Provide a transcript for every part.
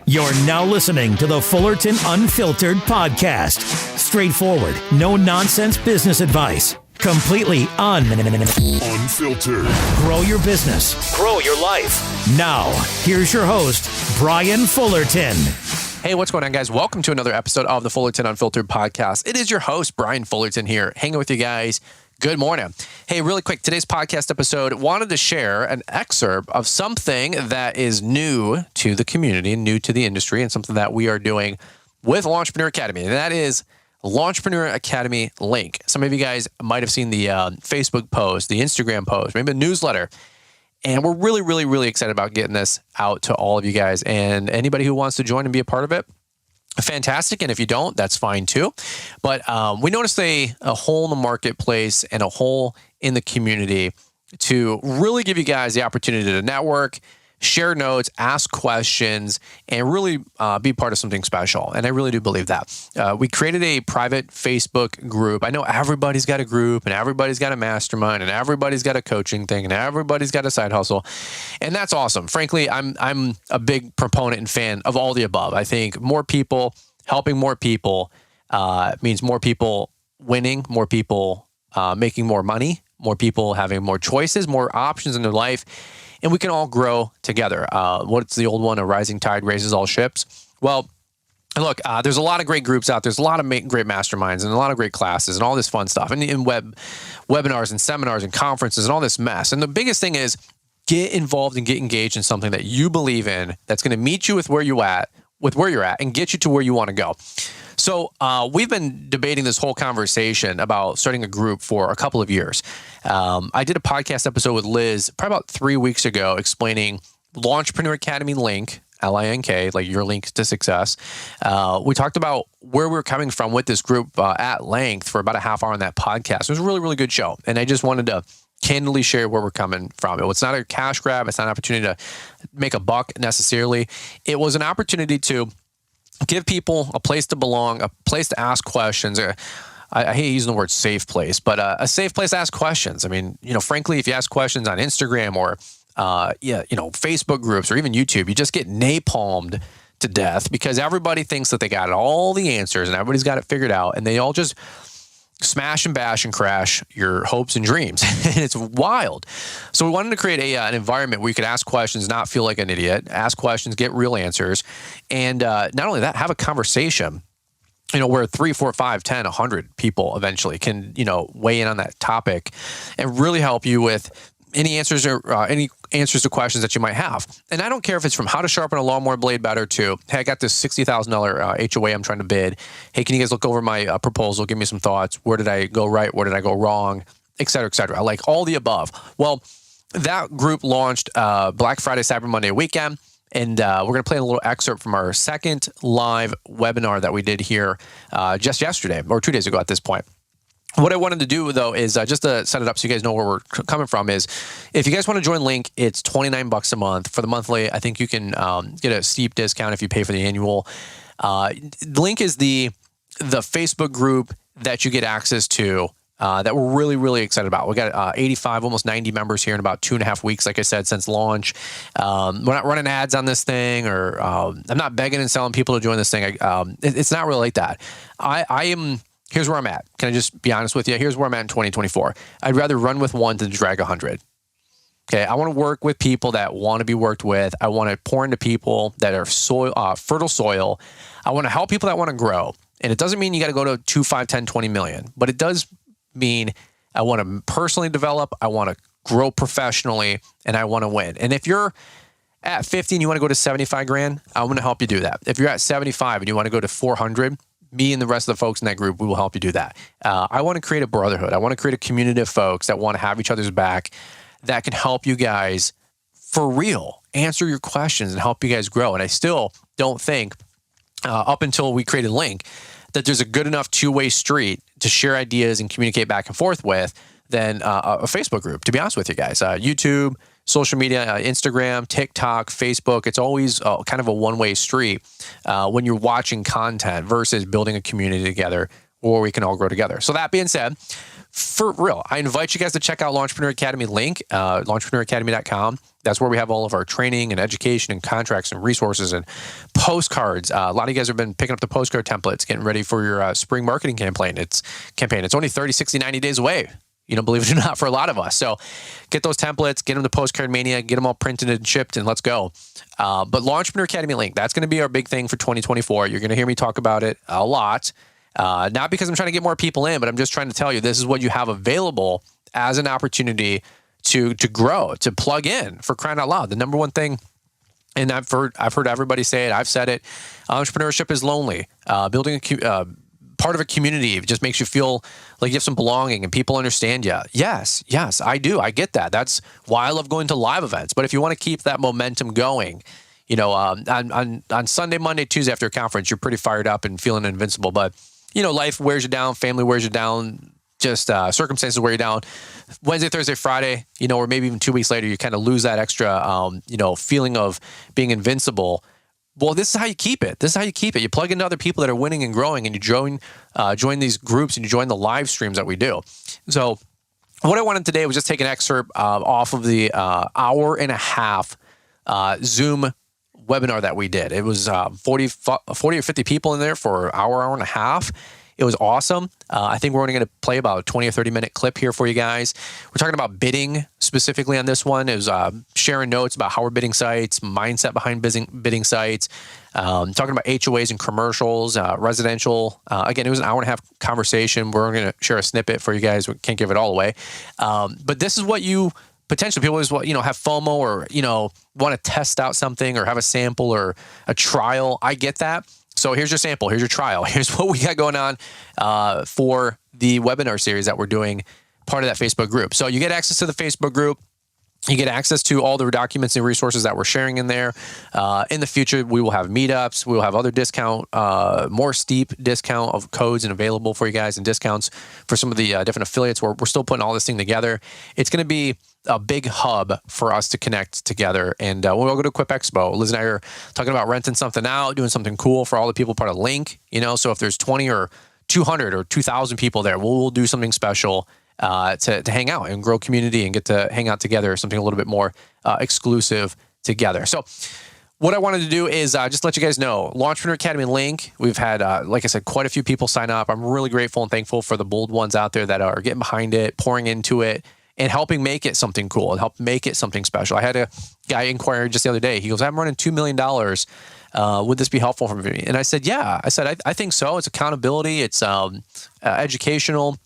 You're now listening to the Fullerton Unfiltered podcast. Straightforward, no nonsense business advice. Completely unfiltered. Grow your business. Grow your life. Now, here's your host, Brian Fullerton. Hey, what's going on, guys? Welcome to another episode of the Fullerton Unfiltered podcast. It is your host, Brian Fullerton here, hanging with you guys. Good morning. Hey, really quick, today's podcast episode, wanted to share an excerpt of something that is new to the community, new to the industry, and something that we are doing with Launchpreneur Academy, and that is Launchpreneur Academy link. Some of you guys might have seen the Facebook post, the Instagram post, maybe a newsletter, and we're really excited about getting this out to all of you guys, and anybody who wants to join and be a part of it, fantastic. And if you don't, that's fine too. But we noticed a hole in the marketplace and a hole in the community to really give you guys the opportunity to network, share notes, ask questions, and really be part of something special. And I really do believe that. We created a private Facebook group. I know everybody's got a group and everybody's got a mastermind and everybody's got a coaching thing and everybody's got a side hustle. And that's awesome. Frankly, I'm a big proponent and fan of all the above. I think more people helping more people means more people winning, more people making more money, more people having more choices, more options in their life. And we can all grow together. What's the old one? A rising tide raises all ships. Well, look, there's a lot of great groups out there. There's a lot of great masterminds and a lot of great classes and all this fun stuff and webinars and seminars and conferences and all this mess. And the biggest thing is get involved and get engaged in something that you believe in that's going to meet you with where you're at and get you to where you want to go. So we've been debating this whole conversation about starting a group for a couple of years. I did a podcast episode with Liz probably about 3 weeks ago explaining Launchpreneur Academy link, L-I-N-K, like your link to success. We talked about where we're coming from with this group at length for about a half hour on that podcast. It was a really good show. And I just wanted to candidly share where we're coming from. It's not a cash grab. It's not an opportunity to make a buck necessarily. It was an opportunity to give people a place to belong, a place to ask questions. I hate using the word safe place, but a safe place to ask questions. I mean, frankly, if you ask questions on Instagram or, Facebook groups or even YouTube, you just get napalmed to death because everybody thinks that they got all the answers and everybody's got it figured out. And they all just smash and bash and crash your hopes and dreams. And it's wild. So we wanted to create an environment where you could ask questions, not feel like an idiot, ask questions, get real answers. And not only that, have a conversation, where 3, 4, 5, 10, 100 people eventually can, weigh in on that topic and really help you with any answers to questions that you might have. And I don't care if it's from how to sharpen a lawnmower blade better to, hey, I got this $60,000 HOA I'm trying to bid. Hey, can you guys look over my proposal? Give me some thoughts. Where did I go right? Where did I go wrong? Et cetera, et cetera. Like all the above. Well, that group launched Black Friday, Cyber Monday weekend. And we're going to play a little excerpt from our second live webinar that we did here just yesterday or 2 days ago at this point. What I wanted to do, though, is just to set it up so you guys know where we're coming from is if you guys want to join Link, it's $29 a month. For the monthly, I think you can get a steep discount if you pay for the annual. Link is the Facebook group that you get access to that we're really excited about. We got 85, almost 90 members here in about 2.5 weeks, like I said, since launch. We're not running ads on this thing or I'm not begging and selling people to join this thing. It's not really like that. Here's where I'm at. Can I just be honest with you? Here's where I'm at in 2024. I'd rather run with one than drag 100. Okay, I want to work with people that want to be worked with. I want to pour into people that are fertile soil. I want to help people that want to grow. And it doesn't mean you got to go to 2, 5, 10, 20 million, but it does mean I want to personally develop. I want to grow professionally and I want to win. And if you're at 50 and you want to go to 75 grand, I'm going to help you do that. If you're at 75 and you want to go to 400, me and the rest of the folks in that group, we will help you do that. I want to create a brotherhood. I want to create a community of folks that want to have each other's back that can help you guys for real, answer your questions and help you guys grow. And I still don't think up until we created Link that there's a good enough two-way street to share ideas and communicate back and forth with than a Facebook group, to be honest with you guys. YouTube, social media, Instagram, TikTok, Facebook, it's always kind of a one-way street when you're watching content versus building a community together where we can all grow together. So that being said, for real, I invite you guys to check out Launchpreneur Academy link, launchpreneuracademy.com. That's where we have all of our training and education and contracts and resources and postcards. A lot of you guys have been picking up the postcard templates, getting ready for your spring marketing campaign. It's only 30, 60, 90 days away. Believe it or not, for a lot of us. So get those templates, get them to Postcard Mania, get them all printed and shipped, and let's go. But Launchpreneur Academy link, that's going to be our big thing for 2024. You're going to hear me talk about it a lot. Not because I'm trying to get more people in, but I'm just trying to tell you this is what you have available as an opportunity to grow, to plug in, for crying out loud. The number one thing, and I've heard everybody say it, I've said it, entrepreneurship is lonely. Building part of a community just makes you feel like you have some belonging and people understand you. Yes, I do. I get that. That's why I love going to live events. But if you want to keep that momentum going, on Sunday, Monday, Tuesday after a conference, you're pretty fired up and feeling invincible. But, life wears you down, family wears you down, just circumstances wear you down. Wednesday, Thursday, Friday, or maybe even 2 weeks later, you kind of lose that extra, feeling of being invincible. Well, this is how you keep it. You plug into other people that are winning and growing, and you join these groups, and you join the live streams that we do. So what I wanted today was just take an excerpt off of the hour and a half Zoom webinar that we did. It was 40 or 50 people in there for an hour and a half. It was awesome. I think we're only going to play about a 20 or 30 minute clip here for you guys. We're talking about bidding specifically on this one. It was sharing notes about how we're bidding sites, mindset behind bidding sites, talking about HOAs and commercials, residential. Again, it was an hour and a half conversation. We're going to share a snippet for you guys. We can't give it all away. But this is what you potentially, people always have FOMO or, want to test out something or have a sample or a trial. I get that. So here's your sample, here's your trial, here's what we got going on for the webinar series that we're doing, part of that Facebook group. So you get access to the Facebook group. You get access to all the documents and resources that we're sharing in there. In the future, we will have meetups. We will have other discount, more steep discount of codes and available for you guys and discounts for some of the different affiliates. We're still putting all this thing together. It's going to be a big hub for us to connect together. And when we all go to Equip Expo, Liz and I are talking about renting something out, doing something cool for all the people part of Link. So if there's 20 or 200 or 2,000 people there, we'll do something special to hang out and grow community and get to hang out together, something a little bit more exclusive together. So what I wanted to do is just let you guys know, Launchpreneur Academy link, we've had, like I said, quite a few people sign up. I'm really grateful and thankful for the bold ones out there that are getting behind it, pouring into it, and helping make it something cool and help make it something special. I had a guy inquire just the other day. He goes, I'm running $2 million. Would this be helpful for me? And I said, yeah. I said, I think so. It's accountability. It's educational.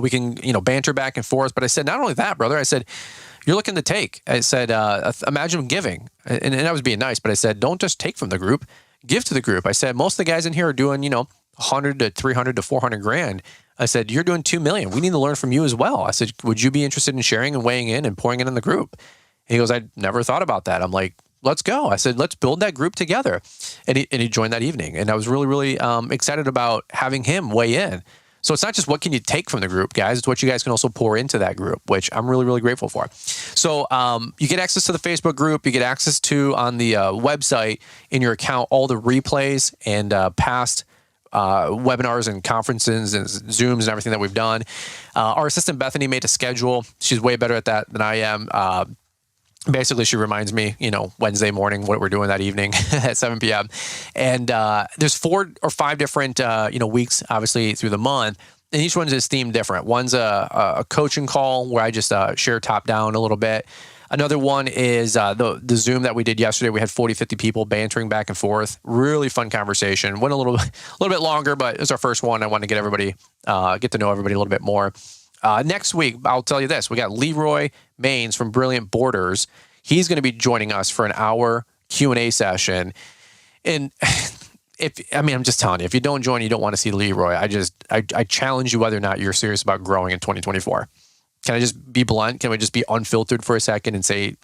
We can, banter back and forth. But I said, not only that, brother, I said, you're looking to take. I said, imagine giving. And I was being nice, but I said, don't just take from the group, give to the group. I said, most of the guys in here are doing, 100 to 300 to 400 grand. I said, you're doing 2 million. We need to learn from you as well. I said, would you be interested in sharing and weighing in and pouring it in the group? And he goes, I never thought about that. I'm like, let's go. I said, let's build that group together. And he joined that evening. And I was really, really excited about having him weigh in. So it's not just what can you take from the group, guys. It's what you guys can also pour into that group, which I'm really, really grateful for. So you get access to the Facebook group. You get access to, on the website, in your account, all the replays and past webinars and conferences and Zooms and everything that we've done. Our assistant Bethany made a schedule. She's way better at that than I am. Basically, she reminds me, Wednesday morning, what we're doing that evening at 7 p.m. And there's 4 or 5 different, weeks, obviously, through the month. And each one is themed different. One's a coaching call where I just share top down a little bit. Another one is the Zoom that we did yesterday. We had 40, 50 people bantering back and forth. Really fun conversation. Went a little bit longer, but it was our first one. I wanted to get everybody, get to know everybody a little bit more. Next week, I'll tell you this. We got Leroy Maines from Brilliant Borders. He's going to be joining us for an hour Q&A session. And I'm just telling you, if you don't join, you don't want to see Leroy. I challenge you whether or not you're serious about growing in 2024. Can I just be blunt? Can we just be unfiltered for a second and say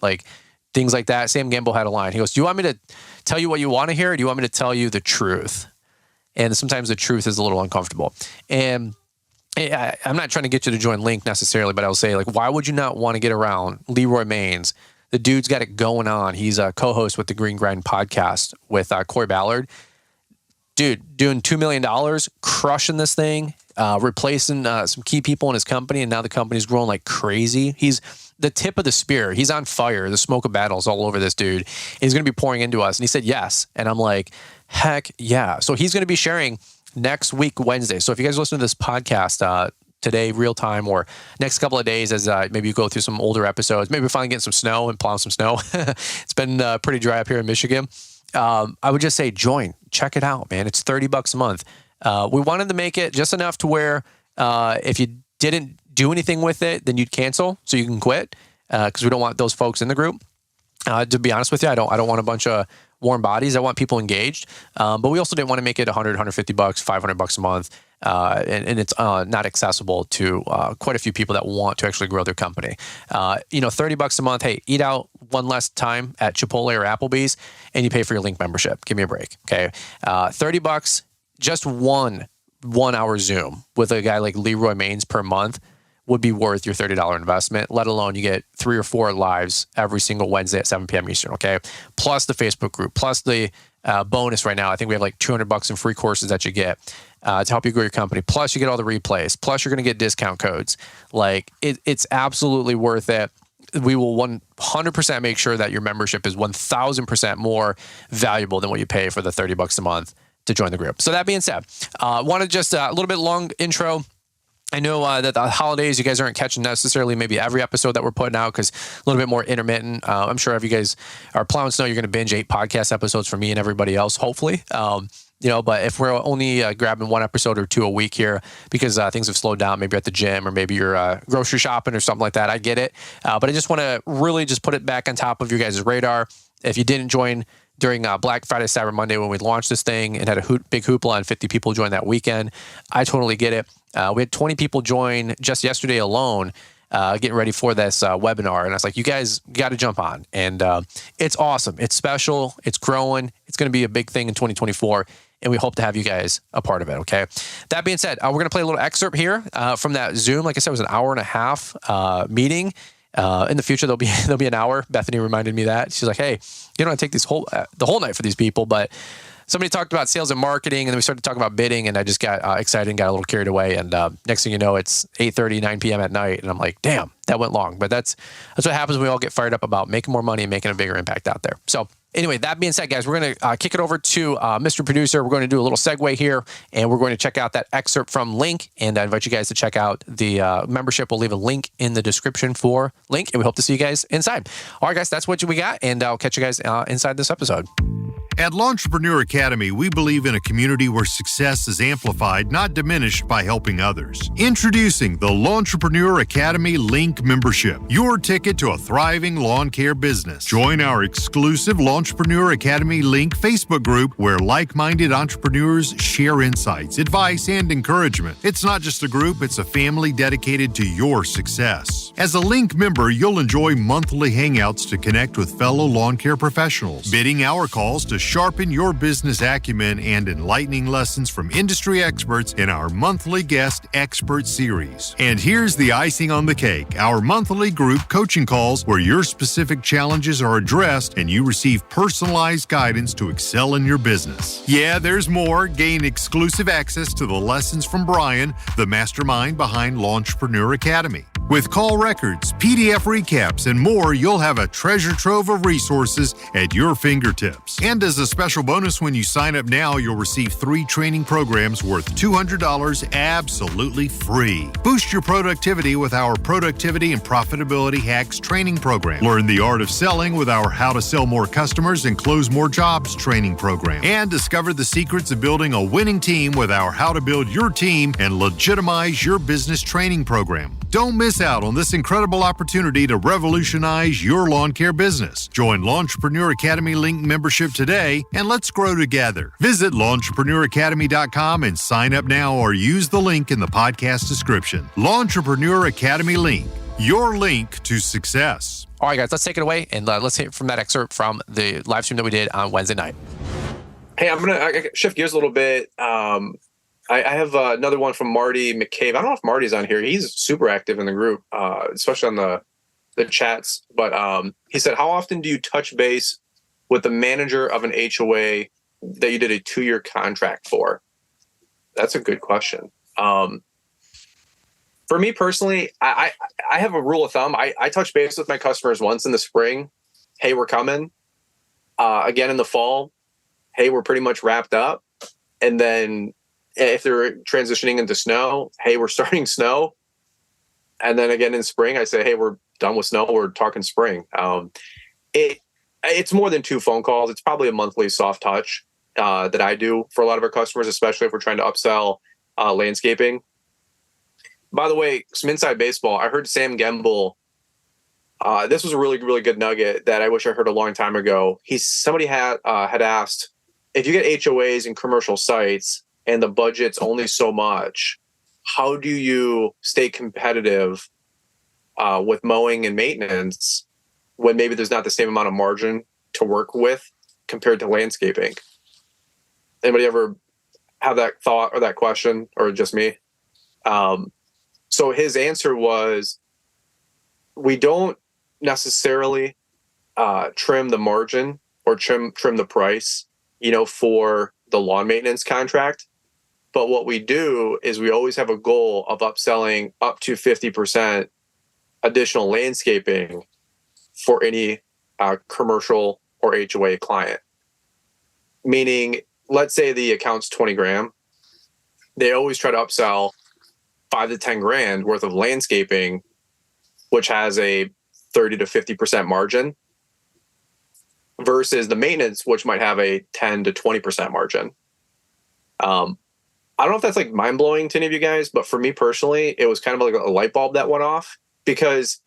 things like that? Sam Gamble had a line. He goes, do you want me to tell you what you want to hear, or do you want me to tell you the truth? And sometimes the truth is a little uncomfortable. And I'm not trying to get you to join Link necessarily, but I'll say, why would you not want to get around Leroy Maines? The dude's got it going on. He's a co-host with the Green Grind podcast with Corey Ballard. dude, doing $2 million, crushing this thing, replacing some key people in his company, and now the company's growing like crazy. He's the tip of the spear. He's on fire. The smoke of battle is all over this dude. He's going to be pouring into us. And he said yes. And I'm like, heck yeah. So he's going to be sharing next week, Wednesday. So if you guys listen to this podcast today, real time, or next couple of days as maybe you go through some older episodes, maybe finally getting some snow and plowing some snow. It's been pretty dry up here in Michigan. I would just say join. Check it out, man. It's $30 a month. We wanted to make it just enough to where if you didn't do anything with it, then you'd cancel, so you can quit, because we don't want those folks in the group. To be honest with you, I don't want a bunch of warm bodies. I want people engaged, but we also didn't want to make it $100, $150, $500 a month, and it's not accessible to quite a few people that want to actually grow their company. $30 a month. Hey, eat out one less time at Chipotle or Applebee's, and you pay for your link membership. Give me a break, okay? $30, just one hour Zoom with a guy like Leroy Maines per month would be worth your $30 investment, let alone you get 3 or 4 lives every single Wednesday at 7 p.m. Eastern, okay? Plus the Facebook group, plus the bonus right now. I think we have like $200 in free courses that you get to help you grow your company. Plus you get all the replays. Plus you're going to get discount codes. Like it's absolutely worth it. We will 100% make sure that your membership is 1,000% more valuable than what you pay for the $30 a month to join the group. So that being said, wanted just a little bit long intro. I know that the holidays, you guys aren't catching necessarily maybe every episode that we're putting out because a little bit more intermittent. I'm sure if you guys are plowing snow, you're going to binge 8 podcast episodes from me and everybody else, hopefully. But if we're only grabbing 1 episode or 2 a week here because things have slowed down, maybe you're at the gym or maybe you're grocery shopping or something like that, I get it. But I just want to really just put it back on top of your guys' radar. If you didn't join during Black Friday, Cyber Monday when we launched this thing, it had a big hoopla and 50 people joined that weekend. I totally get it. We had 20 people join just yesterday alone, getting ready for this webinar. And I was like, you guys got to jump on. And it's awesome. It's special. It's growing. It's going to be a big thing in 2024. And we hope to have you guys a part of it, okay? That being said, we're going to play a little excerpt here from that Zoom. Like I said, it was an hour and a half meeting. In the future, there'll be an hour. Bethany reminded me that. She's like, hey, you don't want to take the whole night for these people, but somebody talked about sales and marketing, and then we started talking about bidding, and I just got excited and got a little carried away. And next thing you know, it's 8:30, 9 p.m. at night, and I'm like, damn, that went long. But that's what happens when we all get fired up about making more money and making a bigger impact out there. So anyway, that being said, guys, we're going to kick it over to Mr. Producer. We're going to do a little segue here, and we're going to check out that excerpt from Link, and I invite you guys to check out the membership. We'll leave a link in the description for Link, and we hope to see you guys inside. All right, guys, that's what we got, and I'll catch you guys inside this episode. At Launchpreneur Academy, we believe in a community where success is amplified, not diminished by helping others. Introducing the Launchpreneur Academy Link membership, your ticket to a thriving lawn care business. Join our exclusive Launchpreneur Academy Link Facebook group where like-minded entrepreneurs share insights, advice, and encouragement. It's not just a group, it's a family dedicated to your success. As a Link member, you'll enjoy monthly hangouts to connect with fellow lawn care professionals, bidding hour calls to sharpen your business acumen, and enlightening lessons from industry experts in our monthly guest expert series. And here's the icing on the cake, our monthly group coaching calls where your specific challenges are addressed and you receive personalized guidance to excel in your business. Yeah, there's more. Gain exclusive access to the lessons from Brian, the mastermind behind Launchpreneur Academy. With call records, PDF recaps, and more, you'll have a treasure trove of resources at your fingertips. And as a special bonus, when you sign up now, you'll receive 3 training programs worth $200 absolutely free. Boost your productivity with our Productivity and Profitability Hacks training program. Learn the art of selling with our How to Sell More Customers and Close More Jobs training program. And discover the secrets of building a winning team with our How to Build Your Team and Legitimize Your Business training program. Don't miss out on this incredible opportunity to revolutionize your lawn care business. Join Launchpreneur Academy Link membership today and let's grow together. Visit launchpreneuracademy.com and sign up now or use the link in the podcast description. Launchpreneur Academy Link, your link to success. All right, guys, let's take it away and let's hear from that excerpt from the live stream that we did on Wednesday night. Hey, I'm going to shift gears a little bit. I have another one from Marty McCabe. I don't know if Marty's on here. He's super active in the group, especially on the chats. But he said, how often do you touch base with the manager of an HOA that you did a 2-year contract for? That's a good question. For me personally, I have a rule of thumb. I touch base with my customers once in the spring. Hey, we're coming. Again in the fall. Hey, we're pretty much wrapped up. And then if they're transitioning into snow, hey, we're starting snow. And then again in spring, I say, hey, we're done with snow. We're talking spring. It's more than 2 phone calls. It's probably a monthly soft touch that I do for a lot of our customers, especially if we're trying to upsell landscaping. By the way, some inside baseball. I heard Sam Gamble. This was a really, really good nugget that I wish I heard a long time ago. Somebody had asked, if you get HOAs in commercial sites and the budget's only so much, how do you stay competitive with mowing and maintenance when maybe there's not the same amount of margin to work with compared to landscaping? Anybody ever have that thought or that question, or just me? So his answer was, we don't necessarily trim the margin or trim the price, for the lawn maintenance contract. But what we do is we always have a goal of upselling up to 50% additional landscaping for any commercial or HOA client. Meaning, let's say the account's 20 grand. They always try to upsell 5 to 10 grand worth of landscaping, which has a 30 to 50% margin, versus the maintenance, which might have a 10 to 20% margin. I don't know if that's like mind blowing to any of you guys, but for me personally, it was kind of like a light bulb that went off because,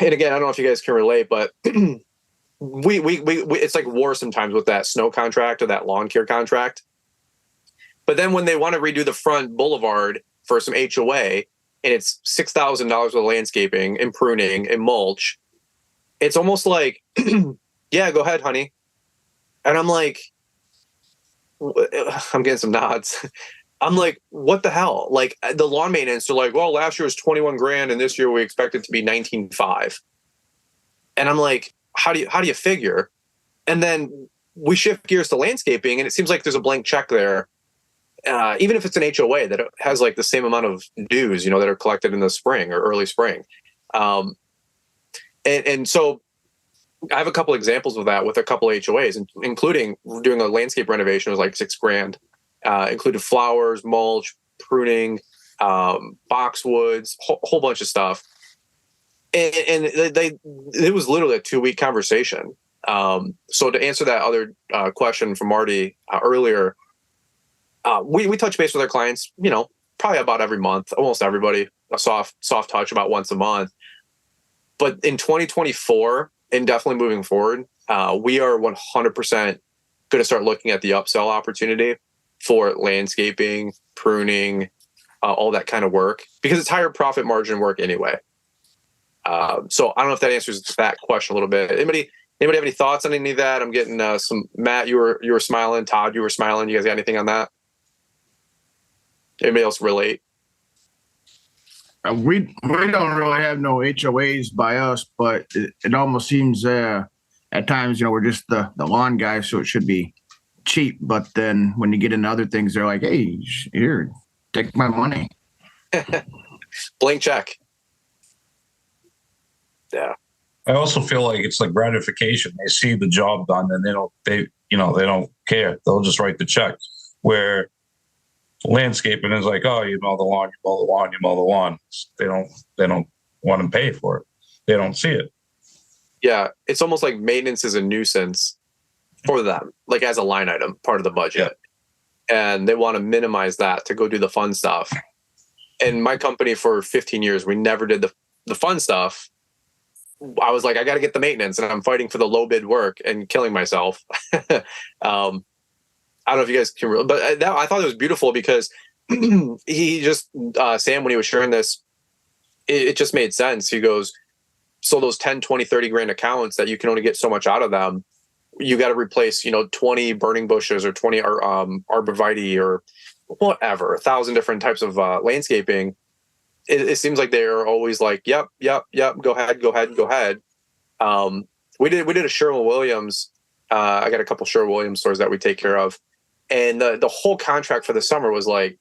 and again, I don't know if you guys can relate, but we it's like war sometimes with that snow contract or that lawn care contract. But then when they want to redo the front boulevard for some HOA and it's $6,000 with landscaping and pruning and mulch, it's almost like, yeah, go ahead, honey. And I'm like, I'm getting some nods. I'm like, what the hell? Like the lawn maintenance, they're like, well, last year was 21 grand and this year we expect it to be 19.5. And I'm like, how do you figure? And then we shift gears to landscaping and it seems like there's a blank check there. Even if it's an HOA that has like the same amount of dues, that are collected in the spring or early spring. And so I have a couple examples of that with a couple HOAs, including doing a landscape renovation. It was like $6 grand, included flowers, mulch, pruning, boxwoods, whole bunch of stuff. And it was literally a 2-week conversation. So to answer that other question from Marty earlier, we touch base with our clients, probably about every month, almost everybody, a soft touch about once a month. But in 2024, and definitely moving forward, we are 100% going to start looking at the upsell opportunity for landscaping, pruning, all that kind of work, because it's higher profit margin work anyway. So I don't know if that answers that question a little bit. Anybody have any thoughts on any of that? I'm getting some. Matt, you were smiling. Todd, you were smiling. You guys got anything on that? Anybody else relate? We don't really have no HOAs by us, but it almost seems at times, we're just the lawn guy, so it should be cheap. But then when you get into other things, they're like, hey, here, take my money. Blank check. Yeah. I also feel like it's like gratification. They see the job done and they don't care. They'll just write the check. Where landscaping is like, oh, you mow the lawn, you mow the lawn, you mow the lawn. They don't want to pay for it. They don't see it. Yeah. It's almost like maintenance is a nuisance for them, like as a line item, part of the budget. Yeah. And they want to minimize that to go do the fun stuff. And my company for 15 years, we never did the fun stuff. I was like, I got to get the maintenance, and I'm fighting for the low bid work and killing myself. I don't know if you guys can, but I thought it was beautiful because he just, Sam, when he was sharing this, it just made sense. He goes, so those 10, 20, 30 grand accounts that you can only get so much out of them, you got to replace, 20 burning bushes or 20 arborvitae or whatever, 1,000 different types of landscaping. It seems like they're always like, yep. Go ahead. We did a Sherwin-Williams I got a couple Sherwin-Williams stores that we take care of. And the whole contract for the summer was like,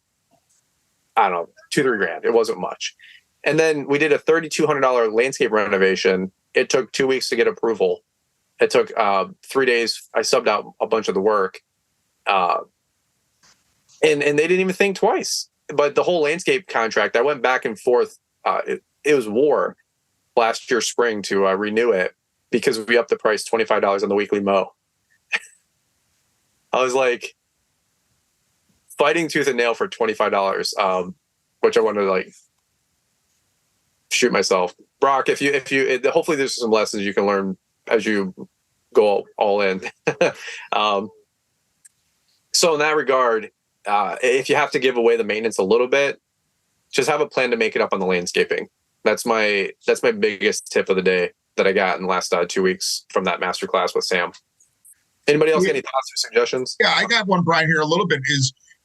I don't know, $2,000-3,000. It wasn't much. And then we did a $3,200 landscape renovation. It took 2 weeks to get approval. It took 3 days. I subbed out a bunch of the work. And they didn't even think twice. But the whole landscape contract, I went back and forth. It was war last year spring to renew it because we upped the price $25 on the weekly mow. I was like fighting tooth and nail for $25, which I wanted to like shoot myself. Brock, if you hopefully there's some lessons you can learn as you go all in. So in that regard, if you have to give away the maintenance a little bit, just have a plan to make it up on the landscaping. That's my biggest tip of the day that I got in the last 2 weeks from that masterclass with Sam. Anybody else got any thoughts or suggestions? Yeah, I got one, Brian, here a little bit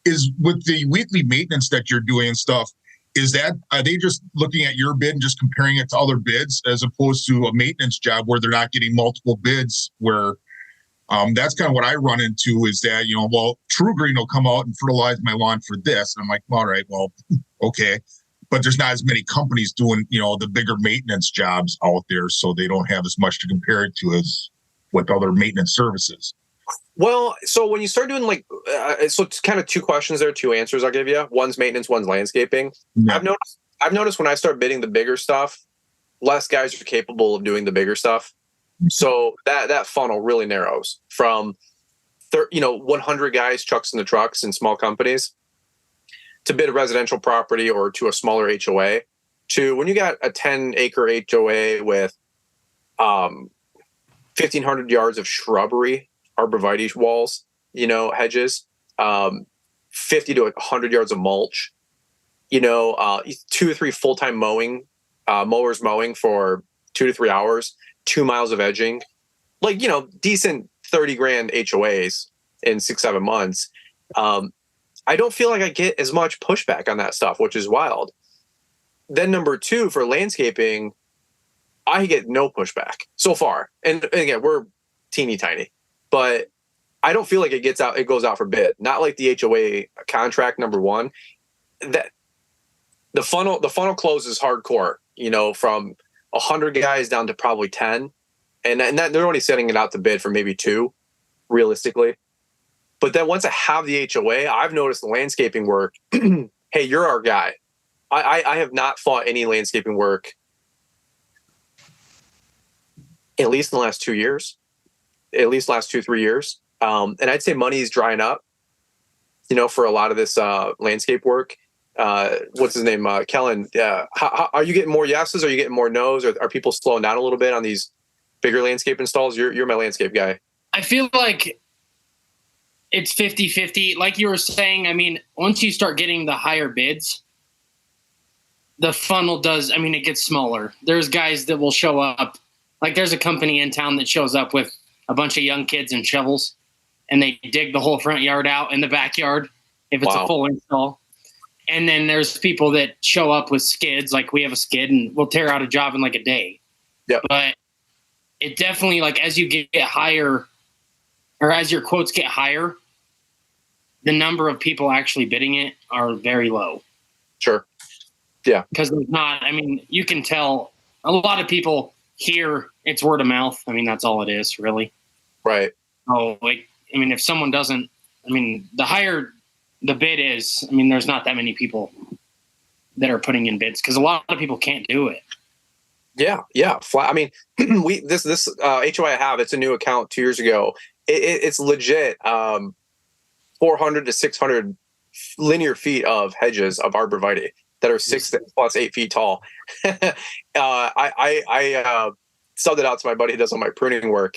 is with the weekly maintenance that you're doing and stuff, are they just looking at your bid and just comparing it to other bids as opposed to a maintenance job where they're not getting multiple bids where that's kind of what I run into is that, well, True Green will come out and fertilize my lawn for this. And I'm like, all right, well, okay. But there's not as many companies doing, the bigger maintenance jobs out there. So they don't have as much to compare it to as with other maintenance services. Well, so when you start doing so it's kind of two questions there, two answers I'll give you. One's maintenance, one's landscaping. Yeah. I've noticed when I start bidding the bigger stuff, less guys are capable of doing the bigger stuff. So that funnel really narrows from 100 guys, trucks in the trucks in small companies to bid a residential property or to a smaller HOA to when you got a 10-acre HOA with 1,500 yards of shrubbery, arborvitae walls, hedges, 50 to 100 yards of mulch, 2 or 3 full-time mowers mowing for 2 to 3 hours, 2 miles of edging, decent $30,000 HOAs in 6-7 months. I don't feel like I get as much pushback on that stuff, which is wild. Then number 2 for landscaping, I get no pushback so far. And again, we're teeny tiny, but I don't feel like it goes out for bid. Not like the HOA contract number 1. That the funnel closes hardcore, from 100 guys down to probably 10. And that they're only setting it out to bid for maybe 2 realistically. But then once I have the HOA, I've noticed the landscaping work. Hey, you're our guy. I have not fought any landscaping work at least in the last 2 years, at least last 2-3 years. And I'd say money is drying up, for a lot of this landscape work. What's his name? Kellen. How are you getting more yeses? Are you getting more nos? Or are people slowing down a little bit on these bigger landscape installs? You're my landscape guy. I feel like it's 50-50. Like you were saying, I mean, once you start getting the higher bids, the funnel it gets smaller. There's guys that will show up. Like there's a company in town that shows up with a bunch of young kids and shovels, and they dig the whole front yard out in the backyard if it's a full install. And then there's people that show up with skids, like we have a skid, and we'll tear out a job in like a day. Yep. But it definitely, like as you get higher, or as your quotes get higher, the number of people actually bidding it are very low. Sure. Yeah. Because there's not, you can tell a lot of people here, it's word of mouth. That's all it is, really. Right. Oh, if someone doesn't, the higher the bid is, there's not that many people that are putting in bids because a lot of people can't do it. Yeah. Flat. This HOA I have, it's a new account 2 years ago. It's legit 400 to 600 linear feet of hedges of arborvitae that are 6 plus 8 feet tall. I subbed it out to my buddy who does all my pruning work.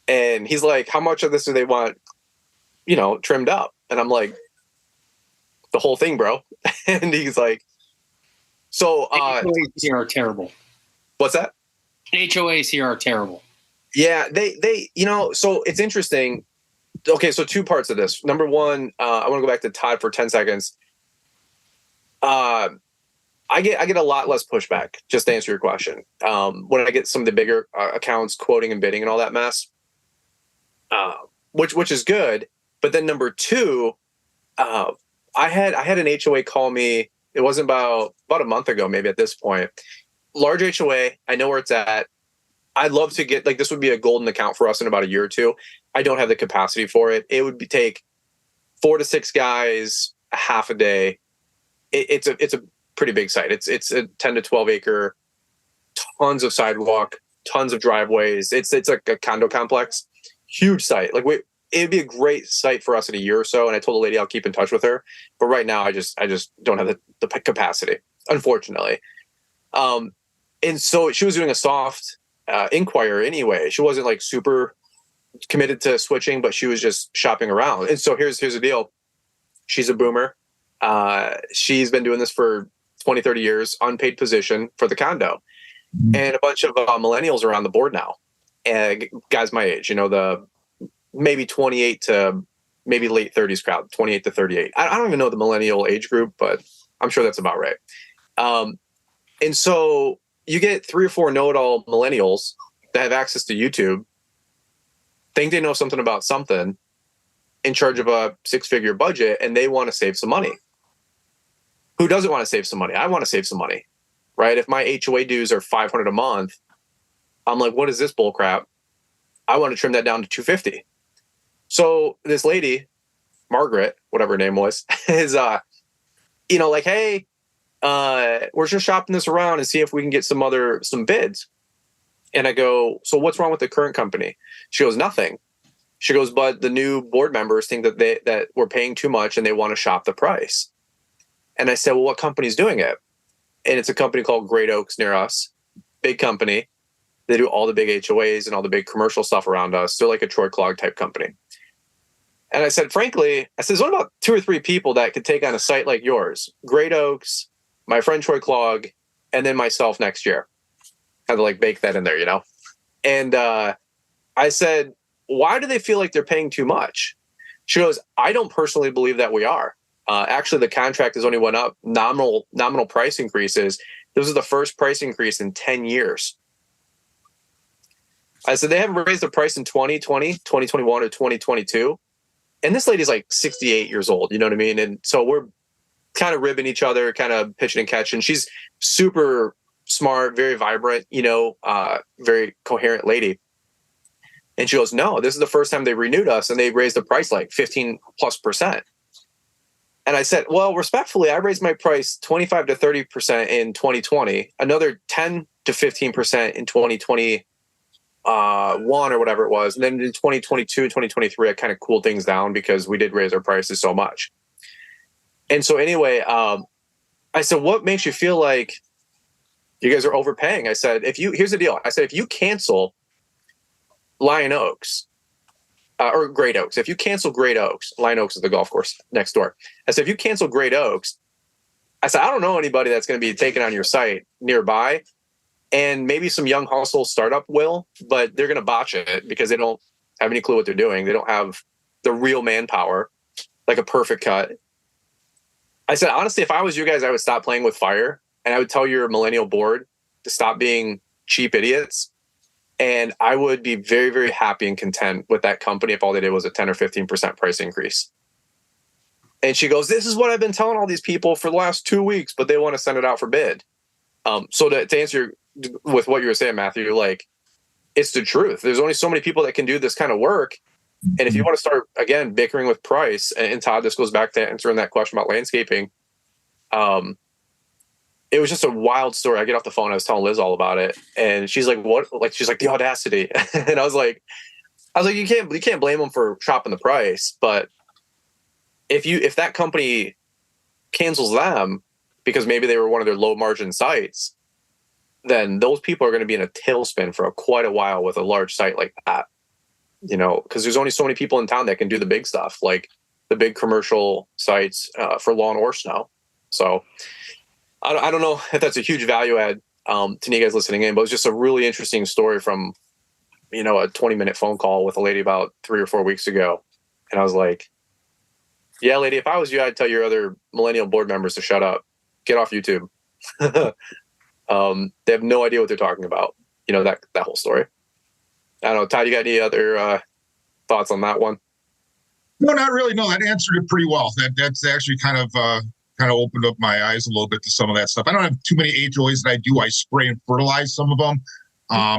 And he's like, how much of this do they want, trimmed up? And I'm like, the whole thing, bro. And he's like, so HOAs here are terrible. What's that? HOAs here are terrible. Yeah, they so it's interesting. Okay, so 2 parts of this. Number 1, I want to go back to Todd for 10 seconds. I get a lot less pushback, just to answer your question. When I get some of the bigger accounts quoting and bidding and all that mess, which is good. But then number two, I had an HOA call me. It wasn't about a month ago, maybe at this point. Large HOA. I know where it's at. I'd love to get, like, this would be a golden account for us in about a year or two. I don't have the capacity for it. It would take 4 to 6 guys, a half a day. It's a pretty big site. It's a 10 to 12 acre, tons of sidewalk, tons of driveways. It's like a condo complex, huge site. Like, it'd be a great site for us in a year or so. And I told the lady I'll keep in touch with her. But right now, I just don't have the capacity, unfortunately. And so she was doing a soft inquire anyway. She wasn't like super committed to switching, but she was just shopping around. And so here's the deal. She's a boomer. She's been doing this for 20, 30 years, unpaid position for the condo. And a bunch of millennials are on the board now. And guys my age, the maybe 28 to maybe late 30s crowd, 28 to 38. I don't even know the millennial age group, but I'm sure that's about right. And so you get 3 or 4 know-it-all millennials that have access to YouTube, think they know something about something, in charge of a 6-figure budget, and they want to save some money. Who doesn't want to save some money? I want to save some money, right? If my HOA dues are $500 a month, I'm like, what is this bull crap? I want to trim that down to $250. So this lady, Margaret, whatever her name was, is like, hey, we're just shopping this around and see if we can get some bids. And I go, so what's wrong with the current company? She goes, nothing. She goes, but the new board members think that we're paying too much and they want to shop the price. And I said, well, what company's doing it? And it's a company called Great Oaks near us, big company. They do all the big HOAs and all the big commercial stuff around us. They're like a Troy Clog type company. And I said, frankly, there's only about 2 or 3 people that could take on a site like yours. Great Oaks, my friend Troy Clog, and then myself next year. Kind of like bake that in there, And I said, why do they feel like they're paying too much? She goes, I don't personally believe that we are. Actually, the contract has only went up nominal price increases. This is the first price increase in 10 years. I said, they haven't raised the price in 2020, 2021, or 2022. And this lady's like 68 years old, you know what I mean? And so we're kind of ribbing each other, kind of pitching and catching. She's super smart, very vibrant, very coherent lady. And she goes, no, this is the first time they renewed us and they raised the price like 15+%. And I said, well, respectfully, I raised my price 25 to 30% in 2020, another 10 to 15% in 2021 or whatever it was. And then in 2022, 2023, I kind of cooled things down because we did raise our prices so much. And so anyway, I said, what makes you feel like you guys are overpaying? I said, here's the deal. I said, if you cancel Lion Oaks, or Great Oaks, if you cancel Great Oaks, Lion Oaks is the golf course next door. I said, if you cancel Great Oaks, I said, I don't know anybody that's going to be taken on your site nearby. And maybe some young hustle startup will, but they're going to botch it because they don't have any clue what they're doing. They don't have the real manpower, like a perfect cut. I said, honestly, if I was you guys, I would stop playing with fire and I would tell your millennial board to stop being cheap idiots. And I would be very, very happy and content with that company if all they did was a 10 or 15% price increase. And she goes, this is what I've been telling all these people for the last 2 weeks, but they want to send it out for bid. So to answer with what you were saying, Matthew, like, it's the truth. There's only so many people that can do this kind of work. And if you want to start, again, bickering with price, and Todd, this goes back to answering that question about landscaping. It was just a wild story. I get off the phone. I was telling Liz all about it. And she's like, what? Like, she's like, the audacity. And I was like, you can't blame them for shopping the price. But if that company cancels them because maybe they were one of their low margin sites, then those people are going to be in a tailspin for quite a while with a large site like that, because there's only so many people in town that can do the big stuff, like the big commercial sites for lawn or snow. So I don't know if that's a huge value add to you guys listening in, but it was just a really interesting story from, a 20-minute phone call with a lady about 3 or 4 weeks ago. And I was like, yeah, lady, if I was you, I'd tell your other millennial board members to shut up, get off YouTube. They have no idea what they're talking about. That whole story. I don't know. Todd, you got any other thoughts on that one? No, not really. No, that answered it pretty well. That's actually kind of opened up my eyes a little bit to some of that stuff. I don't have too many HOAs that I do. I spray and fertilize some of them.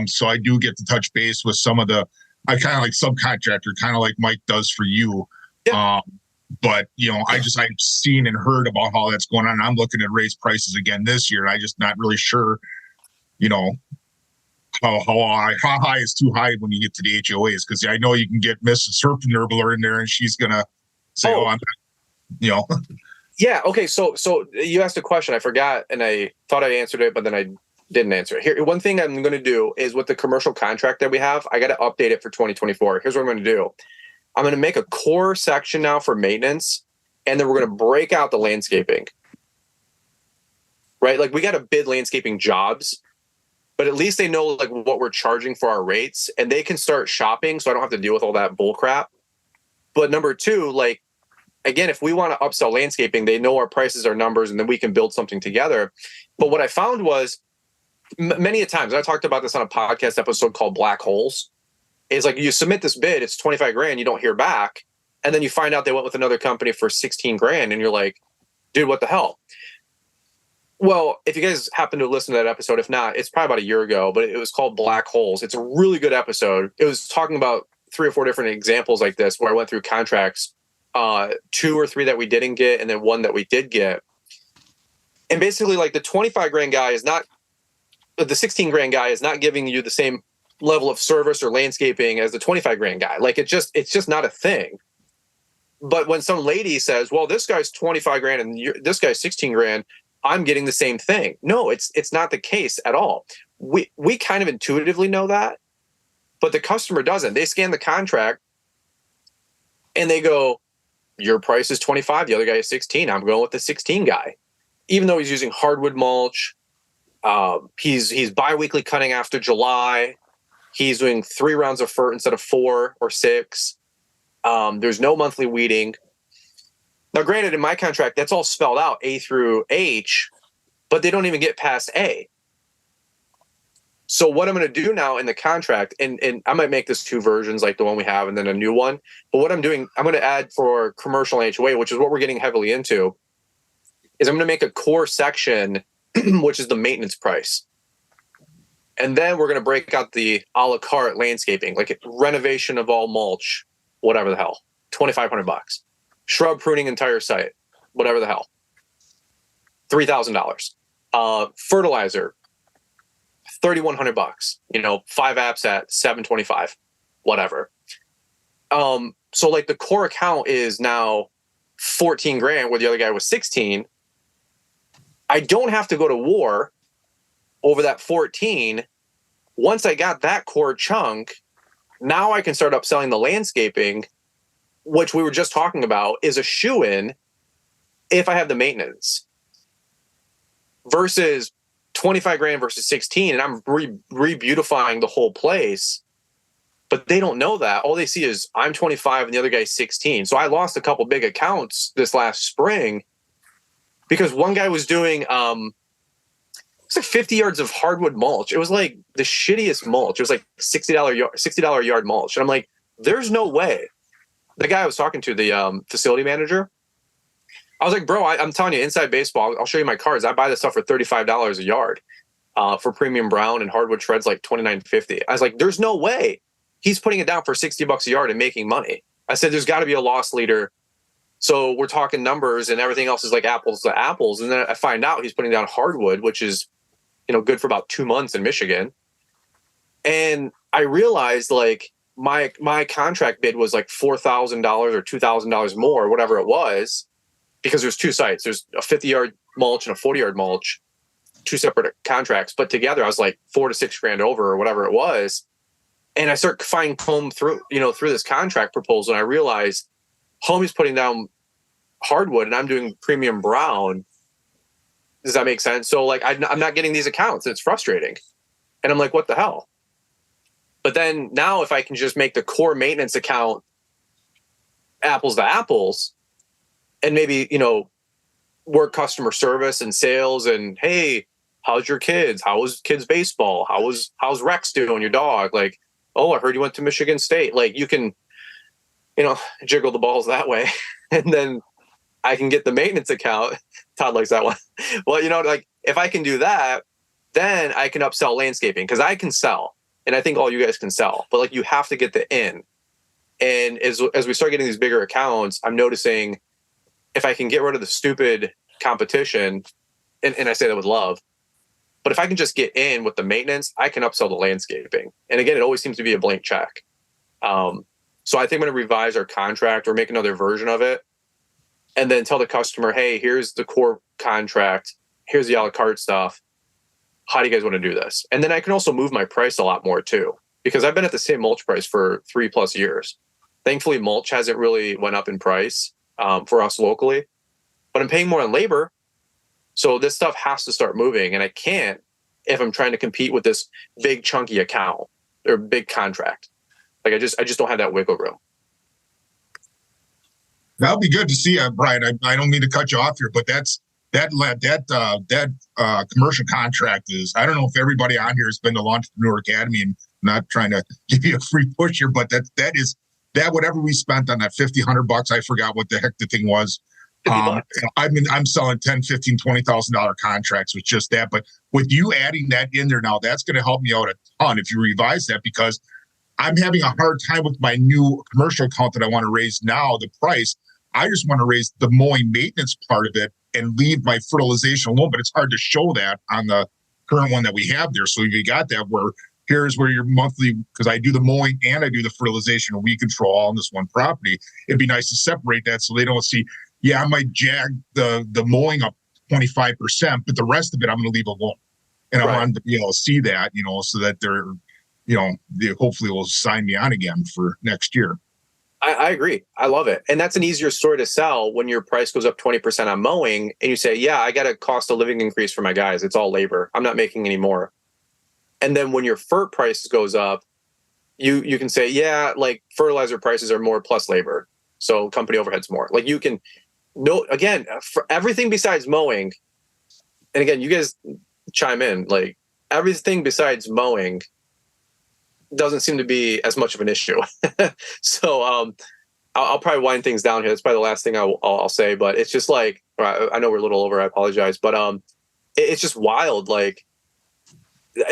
So I do get to touch base with some of the, I kind of like subcontractor, kind of like Mike does for you. Yeah. But, I've seen and heard about how that's going on. I'm looking to raise prices again this year. I just not really sure, how high is too high when you get to the HOAs. Because I know you can get Mrs. Herpenherbler in there and she's going to say, I'm, Yeah. Okay. So you asked a question. I forgot, and I thought I answered it, but then I didn't answer it. Here, one thing I'm going to do is with the commercial contract that we have, I got to update it for 2024. Here's what I'm going to do. I'm going to make a core section now for maintenance, and then we're going to break out the landscaping. Right? Like we got to bid landscaping jobs, but at least they know like what we're charging for our rates, and they can start shopping, so I don't have to deal with all that bull crap. But number two, like, again, if we want to upsell landscaping, they know our prices, our numbers, and then we can build something together. But what I found was many a times, I talked about this on a podcast episode called Black Holes, is like you submit this bid, it's 25 grand, you don't hear back. And then you find out they went with another company for 16 grand. And you're like, dude, what the hell? Well, if you guys happen to listen to that episode, if not, it's probably about a year ago, but it was called Black Holes. It's a really good episode. It was talking about 3 or 4 different examples like this, where I went through contracts, 2 or 3 that we didn't get, and then 1 that we did get. And basically, like the 25 grand guy is not, the 16 grand guy is not giving you the same level of service or landscaping as the 25 grand guy. Like it's just not a thing. But when some lady says, well, this guy's 25 grand and this guy's 16 grand, I'm getting the same thing. No, it's not the case at all. We kind of intuitively know that, but the customer doesn't. They scan the contract and they go, your price is 25. The other guy is 16. I'm going with the 16 guy, even though he's using hardwood mulch. He's biweekly cutting after July. He's doing 3 rounds of fert instead of 4 or 6. There's no monthly weeding. Now, granted, in my contract, that's all spelled out A through H, but they don't even get past A. So what I'm going to do now in the contract, and I might make this 2 versions like the one we have and then a new one. But what I'm doing, I'm going to add for commercial HOA, which is what we're getting heavily into, is I'm going to make a core section, which is the maintenance price. And then we're going to break out the a la carte landscaping, like renovation of all mulch, whatever the hell, $2,500. Shrub pruning entire site, whatever the hell, $3,000. Fertilizer, $3,100. 5 apps at $725, whatever. So like the core account is now 14 grand, where the other guy was 16. I don't have to go to war over that 14. Once I got that core chunk, now I can start upselling the landscaping, which we were just talking about, is a shoe-in if I have the maintenance, versus 25 grand versus 16. And I'm re-beautifying the whole place, but they don't know that. All they see is I'm 25 and the other guy's 16. So I lost a couple big accounts this last spring because one guy was doing, it's like 50 yards of hardwood mulch. It was like the shittiest mulch. It was like $60 a yard mulch. And I'm like, there's no way. The guy I was talking to, the facility manager, I was like, bro, I'm telling you, inside baseball, I'll show you my cards. I buy this stuff for $35 a yard for premium brown, and hardwood shreds like $29.50. I was like, there's no way he's putting it down for $60 a yard and making money. I said, there's got to be a loss leader. So we're talking numbers, and everything else is like apples to apples. And then I find out he's putting down hardwood, which is, good for about 2 months in Michigan. And I realized like my contract bid was like $4,000 or $2,000 more, whatever it was, because there's 2 sites. There's a 50-yard mulch and a 40-yard mulch, 2 separate contracts. But together I was like $4 to $6 grand over or whatever it was. And I start fine comb through this contract proposal, and I realized homie's putting down hardwood and I'm doing premium brown. Does that make sense? So like I'm not getting these accounts. It's frustrating. And I'm like, what the hell? But then now if I can just make the core maintenance account apples to apples, and maybe, work customer service and sales, and hey, how's your kids? How was kids baseball? How's Rex doing, your dog? Like, oh, I heard you went to Michigan State. Like you can jiggle the balls that way. And then I can get the maintenance account. Todd likes that one. Well, like if I can do that, then I can upsell landscaping because I can sell. And I think all you guys can sell, but like you have to get the in. And as we start getting these bigger accounts, I'm noticing if I can get rid of the stupid competition, and I say that with love, but if I can just get in with the maintenance, I can upsell the landscaping. And again, it always seems to be a blank check. So I think I'm going to revise our contract or make another version of it and then tell the customer, hey, here's the core contract. Here's the a la carte stuff. How do you guys want to do this? And then I can also move my price a lot more too, because I've been at the same mulch price for 3+ years. Thankfully, mulch hasn't really went up in price for us locally, but I'm paying more on labor. So this stuff has to start moving, and I can't if I'm trying to compete with this big chunky account or big contract. Like I just don't have that wiggle room. That'll be good to see, Brian. I don't mean to cut you off here, but that commercial contract is. I don't know if everybody on here has been to Entrepreneur Academy, and not trying to give you a free push here, but that whatever we spent on that $50-$100, I forgot what the heck the thing was. I'm selling $10,000, $15,000, $20,000 contracts with just that. But with you adding that in there now, that's going to help me out a ton if you revise that, because I'm having a hard time with my new commercial account that I want to raise now, the price. I just want to raise the mowing maintenance part of it and leave my fertilization alone. But it's hard to show that on the current one that we have there. So you got that where here's where your monthly, because I do the mowing and I do the fertilization and weed control all on this one property. It'd be nice to separate that so they don't see, yeah, I might jag the mowing up 25%, but the rest of it I'm going to leave alone. And I want them to be able to see that, so that they're, they hopefully will sign me on again for next year. I agree. I love it. And that's an easier story to sell when your price goes up 20% on mowing and you say, yeah, I got a cost of living increase for my guys. It's all labor. I'm not making any more. And then when your fert price goes up, you can say, yeah, like fertilizer prices are more plus labor. So company overhead's more. Like you can again, for everything besides mowing. And again, you guys chime in, like everything besides mowing doesn't seem to be as much of an issue. So I'll probably wind things down here. That's probably the last thing I'll say, but it's just like, I know we're a little over, I apologize, but it's just wild. Like,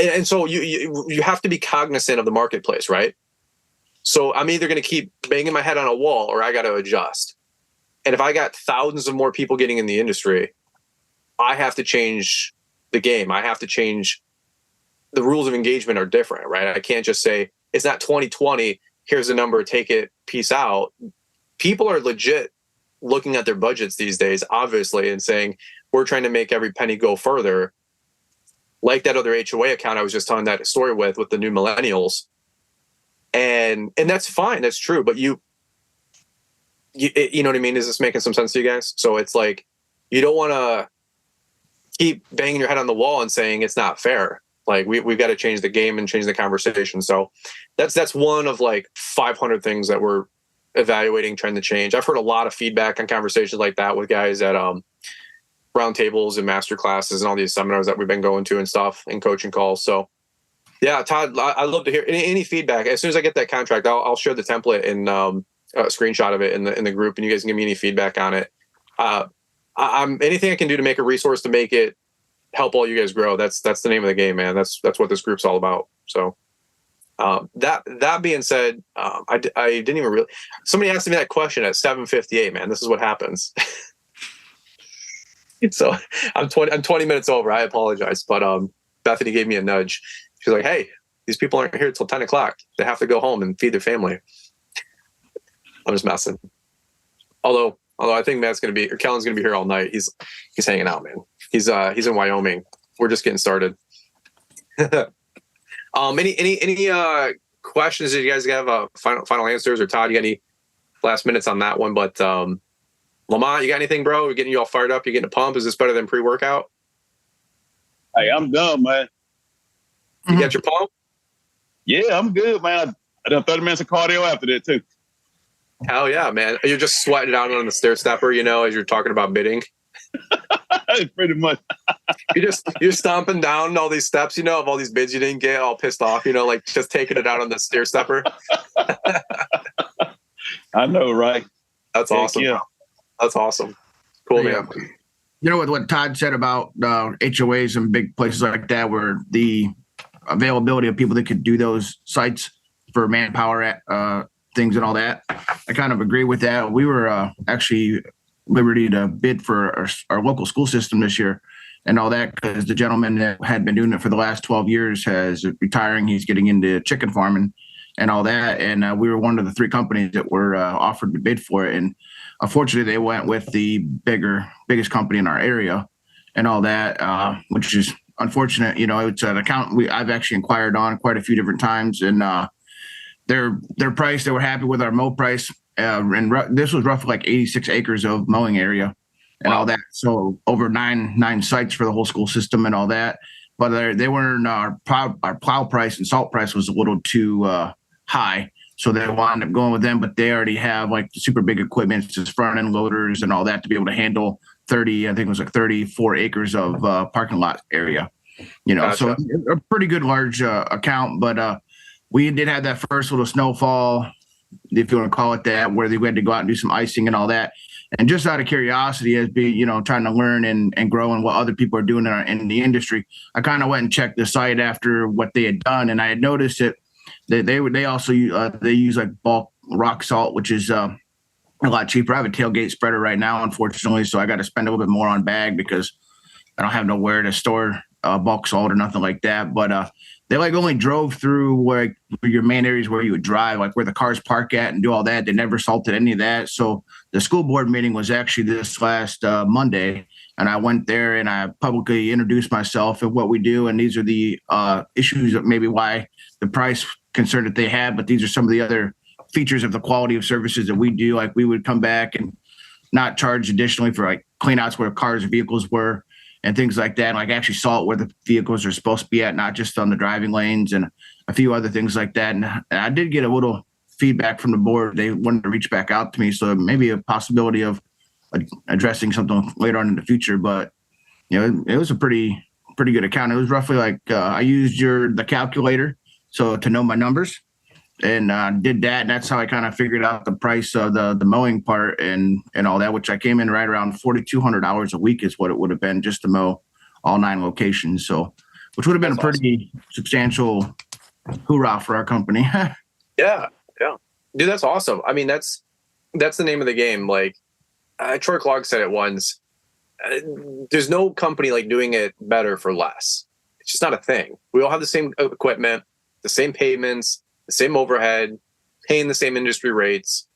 and so you have to be cognizant of the marketplace, right? So I'm either going to keep banging my head on a wall or I got to adjust. And if I got thousands of more people getting in the industry, I have to change the game. I have to change. The rules of engagement are different, right? I can't just say, it's not 2020, here's the number, take it, peace out. People are legit looking at their budgets these days, obviously, and saying, we're trying to make every penny go further. Like that other HOA account I was just telling that story with the new millennials. And that's fine, that's true. But you know what I mean? Is this making some sense to you guys? So it's like, you don't want to keep banging your head on the wall and saying it's not fair. Like we've got to change the game and change the conversation. So that's one of like 500 things that we're evaluating, trying to change. I've heard a lot of feedback on conversations like that with guys at roundtables and master classes and all these seminars that we've been going to and stuff and coaching calls. So yeah, Todd, I'd love to hear any feedback. As soon as I get that contract, I'll share the template and a screenshot of it in the group, and you guys can give me any feedback on it. I'm anything I can do to make a resource to make it help all you guys grow. That's the name of the game, man. That's what this group's all about. So that being said, I didn't even really. Somebody asked me that question at 7:58. Man, this is what happens. So I'm 20 minutes over. I apologize, but Bethany gave me a nudge. She's like, "Hey, these people aren't here till 10 o'clock. They have to go home and feed their family." I'm just messing. Although I think Kellen's gonna be here all night. He's hanging out, man. He's in Wyoming. We're just getting started. Any questions that you guys have? Final answers, or Todd, you got any last minutes on that one? But Lamont, you got anything, bro? We're getting you all fired up. You getting a pump? Is this better than pre-workout? Hey, I'm done, man. You got your pump? Yeah, I'm good, man. I done 30 minutes of cardio after that too. Hell yeah, man. You're just sweating out on the stair stepper, as you're talking about bidding. Pretty much. you're stomping down all these steps, of all these bids you didn't get, all pissed off, like just taking it out on the stair stepper. I know, right? That's awesome. Yeah. That's awesome. Cool, man. You know what Todd said about HOAs and big places like that, where the availability of people that could do those sites for manpower things and all that. I kind of agree with that. We were actually liberty to bid for our local school system this year and all that, because the gentleman that had been doing it for the last 12 years has retiring. He's getting into chicken farming and all that. And we were one of the 3 companies that were offered to bid for it. And unfortunately, they went with the biggest company in our area and all that, which is unfortunate. You know, it's an account I've actually inquired on quite a few different times, and their price, they were happy with our mow price. And this was roughly like 86 acres of mowing area and all that. So over nine sites for the whole school system and all that. But they weren't, our plow price and salt price was a little too high. So they wound up going with them, but they already have like the super big equipment, just front end loaders and all that to be able to handle 34 acres of parking lot area, you know. Gotcha. So a pretty good large account, but we did have that first little snowfall, if you want to call it that, where they had to go out and do some icing and all that. And just out of curiosity, as being, you know, trying to learn and grow and what other people are doing in the industry, I kind of went and checked the site after what they had done, and I had noticed that they also use like bulk rock salt, which is a lot cheaper. I have a tailgate spreader right now, unfortunately, so I got to spend a little bit more on bag because I don't have nowhere to store bulk salt or nothing like that. But they like only drove through where your main areas where you would drive, like where the cars park at and do all that. They never salted any of that. So the school board meeting was actually this last Monday, and I went there and I publicly introduced myself and what we do. And these are the issues that maybe why the price concern that they had, but these are some of the other features of the quality of services that we do. Like we would come back and not charge additionally for like clean outs where cars or vehicles were and things like that. And like actually salt where the vehicles are supposed to be at, not just on the driving lanes, and a few other things like that. And I did get a little feedback from the board. They wanted to reach back out to me. So maybe a possibility of addressing something later on in the future. But, you know, it was a pretty good account. It was roughly like I used the calculator so to know my numbers, and did that. And that's how I kind of figured out the price of the mowing part and all that, which I came in right around $4,200 a week is what it would have been just to mow all 9 locations. So, which would have been a pretty substantial hoorah for our company. Yeah. Dude, that's awesome. I mean, that's the name of the game. Like Troy Clark said it once, there's no company like doing it better for less. It's just not a thing. We all have the same equipment, the same pavements, the same overhead, paying the same industry rates.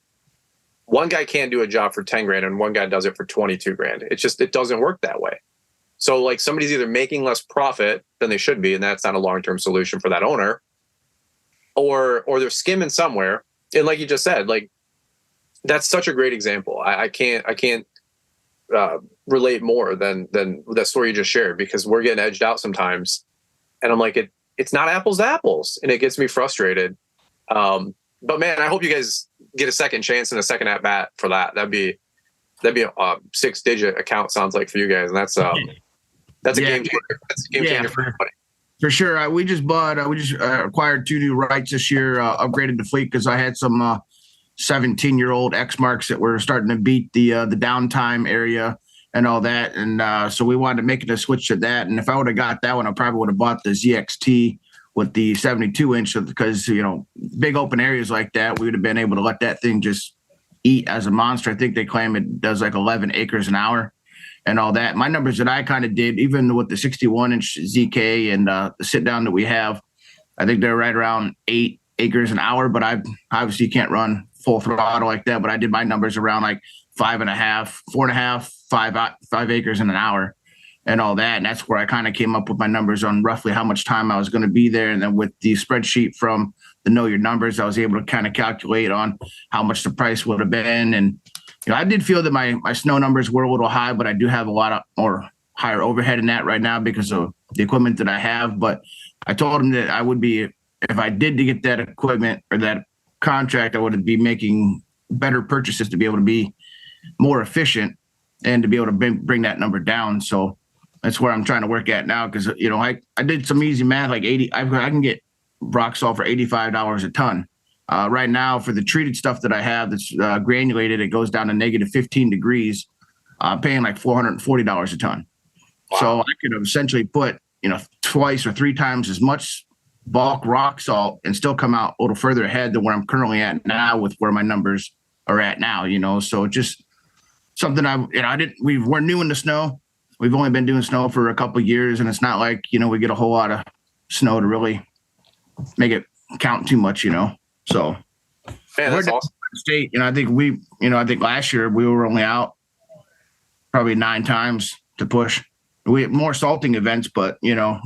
One guy can't do a job for 10 grand and one guy does it for 22 grand. It doesn't work that way. So like somebody's either making less profit than they should be, and that's not a long-term solution for that owner, or they're skimming somewhere. And like you just said, like that's such a great example. I can't relate more than that story you just shared, because we're getting edged out sometimes. And I'm like, it's not apples to apples, and it gets me frustrated. But man, I hope you guys get a second chance and a second at bat for that. That'd be a 6-digit account, sounds like, for you guys, and that's a game changer. That's a game changer for everybody. For sure. We just acquired 2 new rights this year, upgraded the fleet because I had some 17-year-old X marks that were starting to beat the downtime area and all that. And so we wanted to make it a switch to that. And if I would have got that one, I probably would have bought the ZXT with the 72-inch, because, you know, big open areas like that, we would have been able to let that thing just eat as a monster. I think they claim it does like 11 acres an hour and all that. My numbers that I kind of did, even with the 61-inch ZK and the sit down that we have, I think they're right around 8 acres an hour, but I obviously can't run full throttle like that. But I did my numbers around like 5.5, 4.5, 5 acres in an hour and all that. And that's where I kind of came up with my numbers on roughly how much time I was going to be there. And then with the spreadsheet from the Know Your Numbers, I was able to kind of calculate on how much the price would have been. And, you know, I did feel that my snow numbers were a little high, but I do have a lot of more higher overhead in that right now because of the equipment that I have. But I told him that I would be, if I did to get that equipment or that contract, I would be making better purchases to be able to be more efficient and to be able to bring that number down. So that's where I'm trying to work at now, because, you know, I did some easy math, like 80. I can get rock salt for $85 a ton Right now, for the treated stuff that I have that's granulated, it goes down to negative 15 degrees. I'm paying like $440 a ton. Wow. So I could essentially put, twice or three times as much bulk rock salt and still come out a little further ahead than where I'm currently at now with where my numbers are at now, so just something we're new in the snow. We've only been doing snow for a couple of years, and it's not like, we get a whole lot of snow to really make it count too much, so. Man, that's awesome. State, I think last year we were only out probably 9 times to push. We had more salting events, but not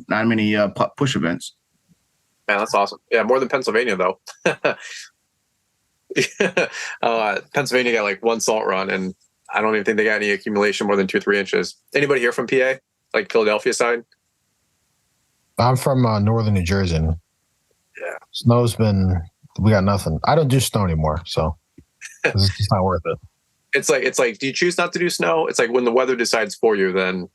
many push events. Man, that's awesome. Yeah, more than Pennsylvania though. Pennsylvania got like 1 salt run, and I don't even think they got any accumulation more than 2 or 3 inches. Anybody here from PA, like Philadelphia side? I'm from northern New Jersey. Yeah, we got nothing. I don't do snow anymore, so it's just not worth it. It's like, do you choose not to do snow? It's like when the weather decides for you, then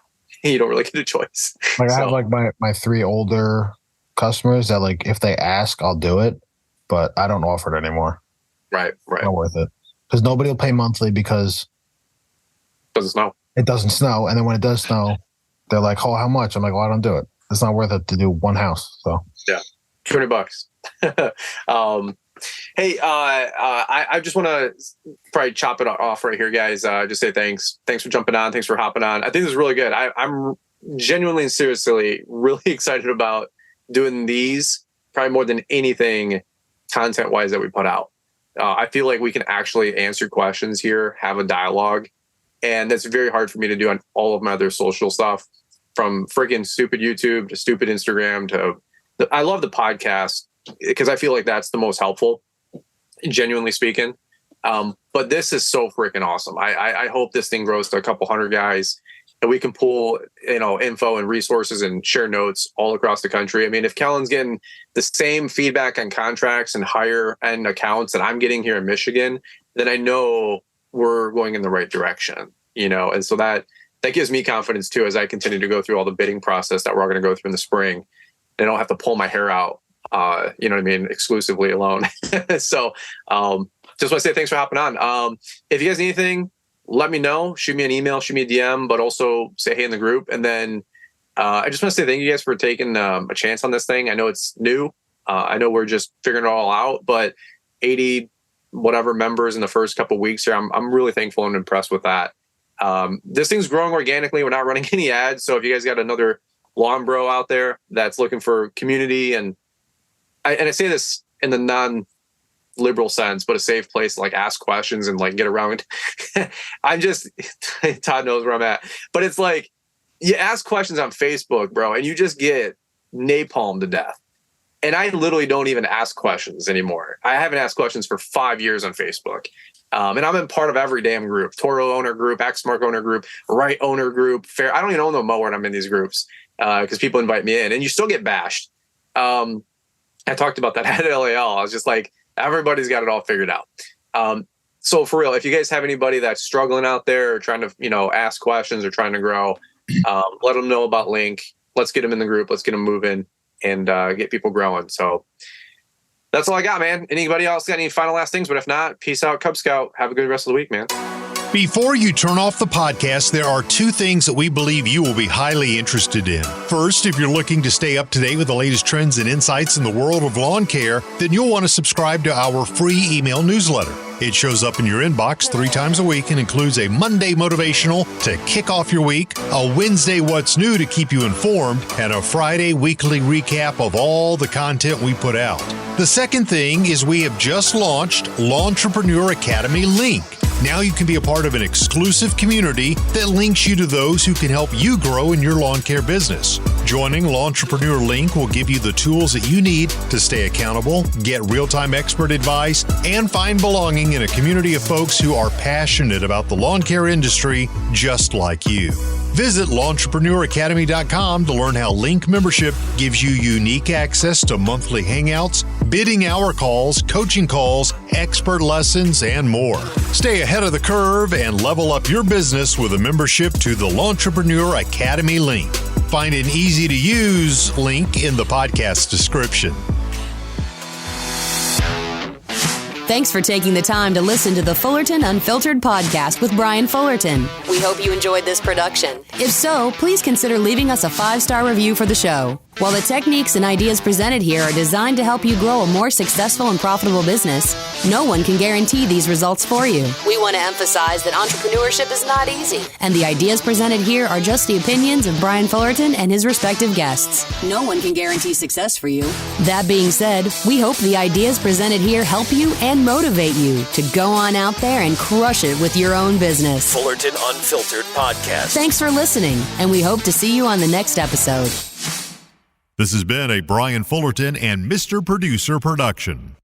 you don't really get a choice. Like I have like my 3 older customers that like if they ask, I'll do it, but I don't offer it anymore. Right. Not worth it because nobody will pay monthly because it doesn't snow. It doesn't snow, and then when it does snow, they're like, "Oh, how much?" I'm like, "Well, I don't do it. It's not worth it to do 1 house." So yeah, $200. Hey, I just want to probably chop it off right here, guys. Just say thanks. Thanks for jumping on. Thanks for hopping on. I think this is really good. I'm genuinely and seriously really excited about doing these probably more than anything content-wise that we put out. I feel like we can actually answer questions here, have a dialogue, and that's very hard for me to do on all of my other social stuff, from freaking stupid YouTube to stupid Instagram to I love the podcast because I feel like that's the most helpful, genuinely speaking. But this is so freaking awesome. I hope this thing grows to a couple hundred guys and we can pull, info and resources and share notes all across the country. I mean, if Kellen's getting the same feedback on contracts and higher end accounts that I'm getting here in Michigan, then I know we're going in the right direction, and so that gives me confidence too, as I continue to go through all the bidding process that we're all going to go through in the spring. I don't have to pull my hair out, exclusively alone. So just want to say thanks for hopping on. If you guys need anything, let me know. Shoot me an email, shoot me a DM, but also say hey in the group. And then I just want to say thank you guys for taking a chance on this thing. I know it's new. I know we're just figuring it all out, but 80 whatever members in the first couple of weeks here, I'm really thankful and impressed with that. This thing's growing organically. We're not running any ads. So if you guys got another lawn bro out there that's looking for community, and I say this in the non-liberal sense, but a safe place to like ask questions and like get around. Todd knows where I'm at, but it's like you ask questions on Facebook, bro, and you just get napalm to death. And I literally don't even ask questions anymore. I haven't asked questions for 5 years on Facebook. And I'm in part of every damn group: Toro owner group, Exmark owner group, Right owner group, Fair. I don't even own the mower and I'm in these groups because people invite me in, and you still get bashed. I talked about that at LAL. I was just like, everybody's got it all figured out. So for real, if you guys have anybody that's struggling out there or trying to, ask questions or trying to grow, let them know about Link. Let's get them in the group. Let's get them moving and get people growing. So that's all I got, man. Anybody else got any final last things? But if not, peace out, Cub Scout. Have a good rest of the week, man. Before you turn off the podcast, there are 2 things that we believe you will be highly interested in. First, if you're looking to stay up to date with the latest trends and insights in the world of lawn care, then you'll want to subscribe to our free email newsletter. It shows up in your inbox 3 times a week and includes a Monday motivational to kick off your week, a Wednesday what's new to keep you informed, and a Friday weekly recap of all the content we put out. The second thing is we have just launched Lawntrepreneur Academy Link. Now you can be a part of an exclusive community that links you to those who can help you grow in your lawn care business. Joining Lawntrepreneur Link will give you the tools that you need to stay accountable, get real-time expert advice, and find belonging in a community of folks who are passionate about the lawn care industry just like you. Visit LawnTrepreneurAcademy.com to learn how Link membership gives you unique access to monthly hangouts, bidding hour calls, coaching calls, expert lessons, and more. Stay ahead of the curve and level up your business with a membership to the Lawntrepreneur Academy Link. Find an easy-to-use link in the podcast description. Thanks for taking the time to listen to the Fullerton Unfiltered podcast with Brian Fullerton. We hope you enjoyed this production. If so, please consider leaving us a 5-star review for the show. While the techniques and ideas presented here are designed to help you grow a more successful and profitable business, no one can guarantee these results for you. We want to emphasize that entrepreneurship is not easy, and the ideas presented here are just the opinions of Brian Fullerton and his respective guests. No one can guarantee success for you. That being said, we hope the ideas presented here help you and motivate you to go on out there and crush it with your own business. Fullerton Unfiltered Podcast. Thanks for listening, and we hope to see you on the next episode. This has been a Brian Fullerton and Mr. Producer production.